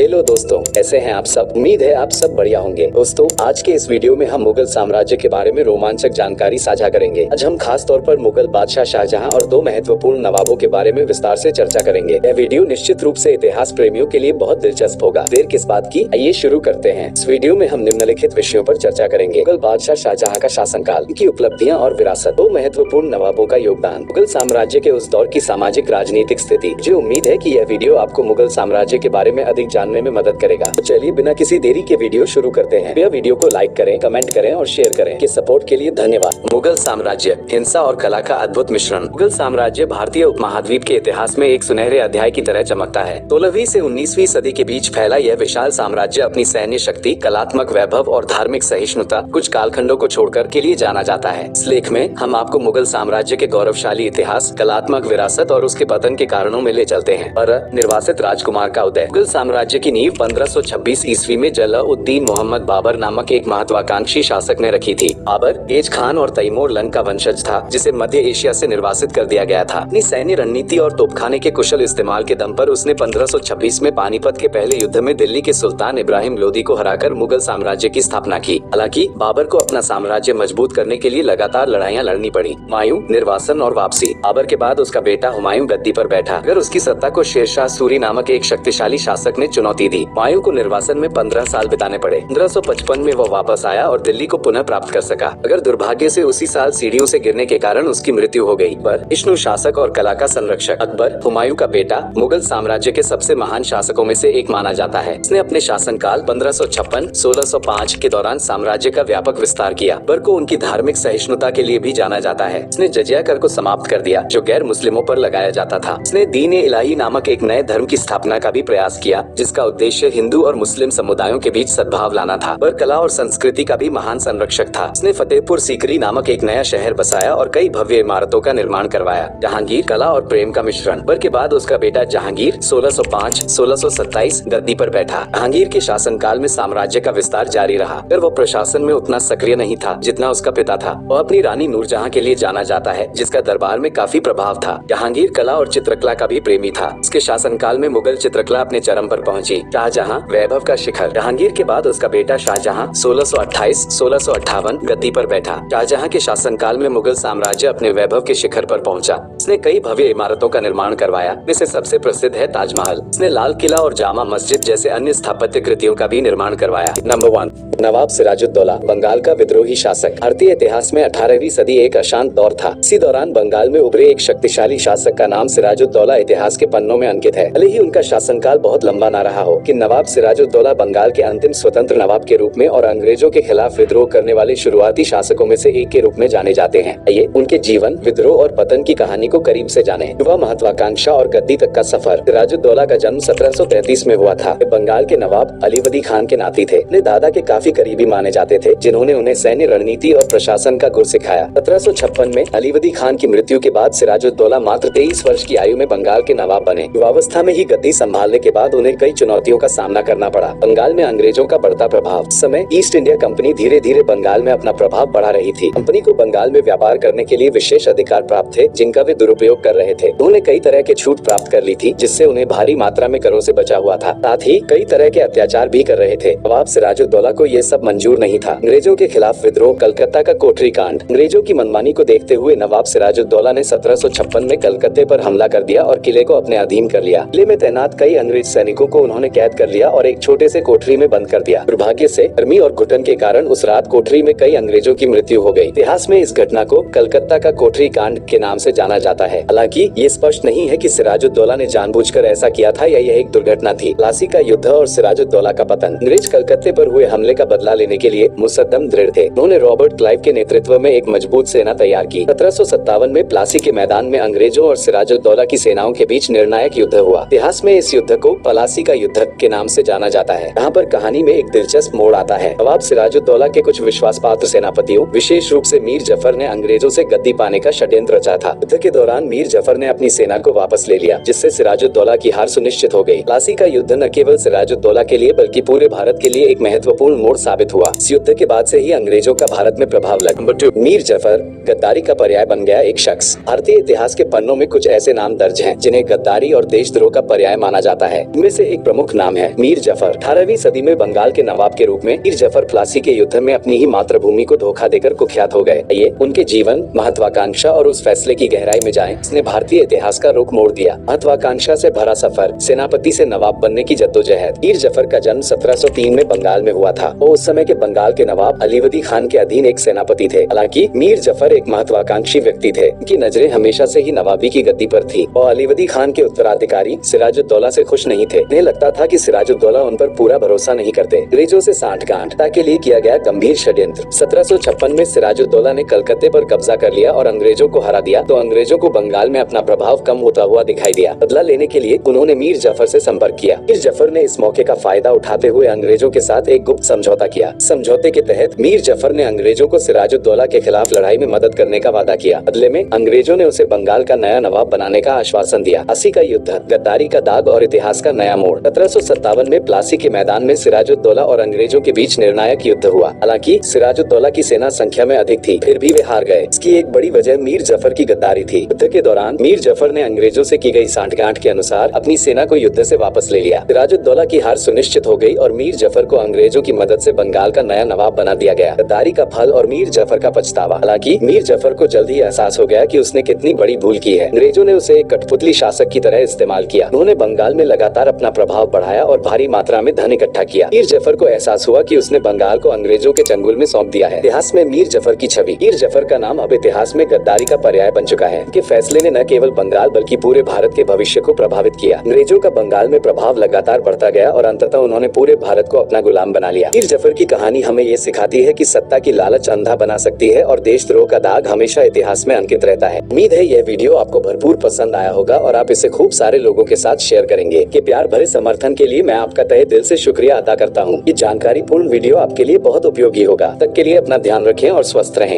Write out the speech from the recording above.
Hello दोस्तों, कैसे हैं आप सब। उम्मीद है आप सब बढ़िया होंगे। दोस्तों, आज के इस वीडियो में हम मुगल साम्राज्य के बारे में रोमांचक जानकारी साझा करेंगे। आज हम खास तौर पर मुगल बादशाह शाहजहां और दो महत्वपूर्ण नवाबों के बारे में विस्तार से चर्चा करेंगे। यह वीडियो निश्चित रूप से इतिहास प्रेमियों के लिए बहुत दिलचस्प होगा। देर किस बात की, आइए शुरू करते हैं। इस वीडियो में हम निम्नलिखित विषयों पर चर्चा करेंगे। मुगल बादशाह शाहजहां का शासनकाल, उनकी उपलब्धियां और विरासत, दो महत्वपूर्ण नवाबों का योगदान, मुगल साम्राज्य के उस दौर की सामाजिक राजनीतिक स्थिति। मुझे उम्मीद है कि यह वीडियो आपको मुगल साम्राज्य के बारे में अधिक जानने में मदद करेगा। तो चलिए बिना किसी देरी के वीडियो शुरू करते हैं। यह वीडियो को लाइक करें, कमेंट करें और शेयर करें। के सपोर्ट के लिए धन्यवाद। मुगल साम्राज्य, हिंसा और कला का अद्भुत मिश्रण। मुगल साम्राज्य भारतीय उपमहाद्वीप के इतिहास में एक सुनहरे अध्याय की तरह चमकता है। 16वीं से 19वीं सदी के बीच फैला यह विशाल साम्राज्य अपनी सैन्य शक्ति, कलात्मक वैभव और धार्मिक सहिष्णुता, कुछ कालखंडों को छोड़कर, के लिए जाना जाता है। इस लेख में हम आपको मुगल साम्राज्य के गौरवशाली इतिहास, कलात्मक विरासत और उसके पतन के कारणों में ले चलते हैं। पर निर्वासित राजकुमार का उदय। मुगल साम्राज्य की नींव 1526 ईस्वी में जलालुद्दीन मोहम्मद बाबर नामक एक महत्वाकांक्षी शासक ने रखी थी। बाबर तेज खान और तैमूर लंग का वंशज था, जिसे मध्य एशिया से निर्वासित कर दिया गया था। अपनी सैन्य रणनीति और तोपखाने के कुशल इस्तेमाल के दम पर उसने 1526 में पानीपत के पहले युद्ध में दिल्ली के सुल्तान इब्राहिम लोदी को हराकर मुगल साम्राज्य की स्थापना की। हालांकि बाबर को अपना साम्राज्य मजबूत करने के लिए लगातार लड़ाइयां लड़नी पड़ी। हुमायूं, निर्वासन और वापसी। बाबर के बाद उसका बेटा हुमायूं गद्दी पर बैठा, मगर उसकी सत्ता को शेरशाह सूरी नामक एक शक्तिशाली शासक ने चुनौती दी। हुमायूं को निर्वासन में 15 साल बिताने पड़े। 1555 में वो वापस आया और दिल्ली को पुनः प्राप्त कर सका, अगर दुर्भाग्य से उसी साल सीढ़ियों से गिरने के कारण उसकी मृत्यु हो गई। पर विष्णु शासक और कला का संरक्षक अकबर, हुमायूं का बेटा, मुगल साम्राज्य के सबसे महान शासकों में से एक माना जाता है। इसने अपने शासनकाल 1556-1605 के दौरान साम्राज्य का व्यापक विस्तार किया। अकबर को उनकी धार्मिक सहिष्णुता के लिए भी जाना जाता है। इसने जजिया कर को समाप्त कर दिया, जो गैर मुस्लिमों पर लगाया जाता था। इसने दीन ए इलाही नामक एक नए धर्म की स्थापना का भी प्रयास किया, जिसका उद्देश्य हिंदू और मुस्लिम समुदायों के बीच सद्भाव लाना था। पर कला और संस्कृति का भी महान संरक्षक था। इसने फतेहपुर सीकरी नामक एक नया शहर बसाया और कई भव्य इमारतों का निर्माण करवाया। जहांगीर, कला और प्रेम का मिश्रण। अकबर के बाद उसका बेटा जहांगीर 1605-1627 गद्दी पर बैठा। जहांगीर के शासनकाल में साम्राज्य का विस्तार जारी रहा, पर वो प्रशासन में उतना सक्रिय नहीं था जितना उसका पिता था। वो अपनी रानी नूरजहां के लिए जाना जाता है, जिसका दरबार में काफी प्रभाव था। जहांगीर कला और चित्रकला का भी प्रेमी था। उसके शासनकाल में मुगल चित्रकला अपने चरम पर पहुंची। शाहजहां, वैभव का शिखर। जहांगीर के बाद उसका बेटा शाहजहां 1628-1658 गद्दी पर बैठा। शाहजहां के शासनकाल में मुगल साम्राज्य अपने वैभव के शिखर पर पहुंचा। इसने कई भव्य इमारतों का निर्माण करवाया, जिसमें से सबसे प्रसिद्ध है ताजमहल। इसने लाल किला और जामा मस्जिद जैसे अन्य स्थापत्य कृतियों का भी निर्माण करवाया। नंबर 1, नवाब सिराजुद्दौला, बंगाल का विद्रोही शासक। भारतीय इतिहास में 18वीं सदी एक अशांत दौर था। इसी दौरान बंगाल में उभरे एक शक्तिशाली शासक का नाम सिराजुद्दौला इतिहास के पन्नों में अंकित है। भले ही उनका शासनकाल बहुत लंबा न रहा हो, कि नवाब सिराजुद्दौला बंगाल के अंतिम स्वतंत्र नवाब के रूप में और अंग्रेजों के खिलाफ विद्रोह करने वाले शुरुआती शासकों में से एक के रूप में जाने जाते हैं। आइए उनके जीवन, विद्रोह और पतन की कहानी को करीब से जाने। युवा महत्वाकांक्षा और गद्दी तक का सफर। सिराजुद्दौला का जन्म 1733 में हुआ था। बंगाल के नवाब अलीवर्दी खान के नाती थे। अपने दादा के काफी करीबी माने जाते थे, जिन्होंने उन्हें सैन्य रणनीति और प्रशासन का गुर सिखाया। 1756 में अलीवर्दी खान की मृत्यु के बाद सिराजुद्दौला मात्र 23 वर्ष की आयु में बंगाल के नवाब बने। युवावस्था में ही गद्दी संभालने के बाद उन्हें कई चुनौतियों का सामना करना पड़ा। बंगाल में अंग्रेजों का बढ़ता प्रभाव। इस समय ईस्ट इंडिया कंपनी धीरे धीरे बंगाल में अपना प्रभाव बढ़ा रही थी। कंपनी को बंगाल में व्यापार करने के लिए विशेष अधिकार प्राप्त थे, जिनका वे दुरुपयोग कर रहे थे। उन्होंने कई तरह के छूट प्राप्त कर ली थी, जिससे उन्हें भारी मात्रा में करों से बचा हुआ था। साथ ही कई तरह के अत्याचार भी कर रहे थे। नवाब सिराजुद्दौला को ये सब मंजूर नहीं था। अंग्रेजों के खिलाफ विद्रोह, कलकत्ता का कोठरी कांड। अंग्रेजों की मनमानी को देखते हुए नवाब सिराजुद्दौला ने 1756 में कलकत्ते पर हमला कर दिया और किले को अपने अधीन कर लिया। किले में तैनात कई अंग्रेज सैनिकों को उन्होंने कैद कर लिया और एक छोटे से कोठरी में बंद कर दिया। दुर्भाग्य से गर्मी और घुटन के कारण उस रात कोठरी में कई अंग्रेजों की मृत्यु हो गई। इतिहास में इस घटना को कलकत्ता का कोठरी कांड के नाम से जाना जाता है। हालांकि ये स्पष्ट नहीं है कि सिराजुद्दौला ने जानबूझकर ऐसा किया था या यह एक दुर्घटना थी। प्लासी का युद्ध और सिराजुद्दौला का पतन। अंग्रेज कलकत्ते पर हुए हमले का बदला लेने के लिए मुसद्दम दृढ़ थे। उन्होंने रॉबर्ट क्लाइव के नेतृत्व में एक मजबूत सेना तैयार की। 1757 में प्लासी के मैदान में अंग्रेजों और सिराजुद्दौला की सेनाओं के बीच निर्णायक युद्ध हुआ। इतिहास में इस युद्ध को प्लासी का युद्ध के नाम से जाना जाता है। यहाँ पर कहानी में एक दिलचस्प मोड़ आता है। नवाब सिराजुद्दौला के कुछ विश्वास पात्र सेनापतियों, विशेष रूप से मीर जफर ने अंग्रेजों से गद्दी पाने का षड्यंत्र रचा था। युद्ध के दौरान मीर जफर ने अपनी सेना को वापस ले लिया, जिससे सिराजुद्दौला की हार सुनिश्चित हो गई। प्लासी का युद्ध न केवल सिराजुद्दौला के लिए बल्कि पूरे भारत के लिए एक महत्वपूर्ण मोड़ साबित हुआ। इस युद्ध के बाद से ही अंग्रेजों का भारत में प्रभाव लगा। नंबर 2, मीर जफर गद्दारी का पर्याय बन गया एक शख्स। भारतीय इतिहास के पन्नों में कुछ ऐसे नाम दर्ज हैं जिन्हें गद्दारी और देशद्रोह का पर्याय माना जाता है। इनमें से एक प्रमुख नाम है मीर जफर। 18वीं सदी में बंगाल के नवाब के रूप में मीर जफर प्लासी के युद्ध में अपनी ही मातृभूमि को धोखा देकर कुख्यात हो गए। ये उनके जीवन, महत्वाकांक्षा और उस फैसले की गहराई में जाएं, इसने भारतीय इतिहास का रुख मोड़ दिया। महत्वाकांक्षा से भरा सफर, सेनापति से नवाब बनने की जद्दोजहद। मीर जफर का जन्म 1703 में बंगाल में हुआ था। वो उस समय के बंगाल के नवाब अलीवर्दी खान के अधीन एक सेनापति थे। हालांकि मीर जफर एक महत्वाकांक्षी व्यक्ति थे। उनकी नजरें हमेशा से ही नवाबी की गद्दी पर थी और अलीवर्दी खान के उत्तराधिकारी सिराजुद्दौला से खुश नहीं थे। उन्हें लगता था कि सिराजुद्दौला उन पर पूरा भरोसा नहीं करते। अंग्रेजों से सांठगांठ के लिए किया गया गंभीर षड्यंत्र। 1756 में सिराजुद्दौला ने कलकत्ते पर कब्जा कर लिया और अंग्रेजों को हरा दिया तो अंग्रेजों को बंगाल में अपना प्रभाव कम होता हुआ दिखाई दिया। बदला लेने के लिए उन्होंने मीर जफर से संपर्क किया। मीर जफर ने इस मौके का फायदा उठाते हुए अंग्रेजों के साथ एक गुप्त समझौता किया। समझौते के तहत मीर जफर ने अंग्रेजों को सिराजुद्दौला के खिलाफ लड़ाई में मदद करने का वादा किया। बदले में अंग्रेजों ने उसे बंगाल का नया नवाब बनाने का आश्वासन दिया। 80 का युद्ध, गद्दारी का दाग और इतिहास का नया मोड़। 1757 में प्लासी के मैदान में सिराजुद्दौला और अंग्रेजों के बीच निर्णायक युद्ध हुआ। हालांकि सिराजुद्दौला की सेना संख्या में अधिक थी, फिर भी वे हार गए। इसकी एक बड़ी वजह मीर जफर की गद्दारी थी। युद्ध के दौरान मीर जफर ने अंग्रेजों से की गई सांठगांठ के अनुसार अपनी सेना को युद्ध से वापस ले लिया। सिराजुद्दौला की हार सुनिश्चित हो गई और मीर जफर को अंग्रेजों की मदद से बंगाल का नया नवाब बना दिया गया। गद्दारी का फल और मीर जफर का पछतावा। हालांकि मीर जफर को जल्द ही एहसास हो गया कि उसने कितनी बड़ी भूल की है। अंग्रेजों ने उसे एक कठपुतली शासक की तरह इस्तेमाल किया। उन्होंने बंगाल में लगातार अपना प्रभाव बढ़ाया और भारी मात्रा में धन इकट्ठा किया। मीर जफर को एहसास हुआ कि उसने बंगाल को अंग्रेजों के चंगुल में सौंप दिया है। इतिहास में मीर जफर की छवि। मीर जफर का नाम अब इतिहास में गद्दारी का पर्याय बन चुका है। के फैसले ने न केवल बंगाल बल्कि पूरे भारत के भविष्य को प्रभावित किया। अंग्रेजों का बंगाल में प्रभाव लगातार बढ़ता गया और अंततः उन्होंने पूरे भारत को अपना गुलाम बना लिया। मीर जफर की कहानी हमें ये सिखाती है कि सत्ता की लालच अंधा बना सकती है और देशद्रोह का दाग हमेशा इतिहास में अंकित रहता है। उम्मीद है यह वीडियो आपको भरपूर पसंद आया होगा और आप इसे खूब सारे लोगों के साथ शेयर करेंगे। के प्यार भरे समर्थन के लिए मैं आपका तहे दिल से शुक्रिया अदा करता हूँ। ये जानकारी पूर्ण वीडियो आपके लिए बहुत उपयोगी होगा। तब तक के लिए अपना ध्यान रखें और स्वस्थ रहें।